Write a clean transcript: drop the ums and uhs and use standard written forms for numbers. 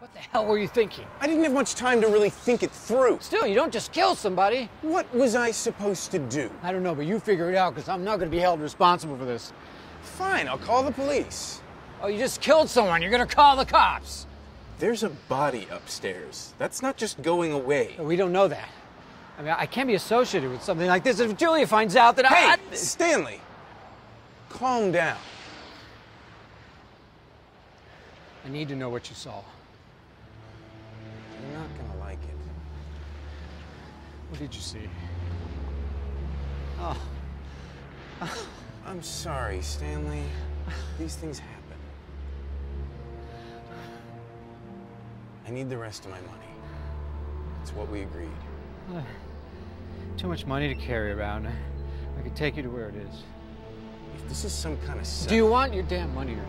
What the hell were you thinking? I didn't have much time to really think it through. Still, you don't just kill somebody. What was I supposed to do? I don't know, but you figure it out, because I'm not going to be held responsible for this. Fine, I'll call the police. Oh, you just killed someone. You're going to call the cops. There's a body upstairs. That's not just going away. We don't know that. I mean, I can't be associated with something like this if Julia finds out that Hey, Stanley! Calm down. I need to know what you saw. You're not gonna like it. What did you see? Oh. I'm sorry, Stanley. These things happen. I need the rest of my money. It's what we agreed. Too much money to carry around. I could take you to where it is. If this is some kind of setup... Do you want your damn money or not?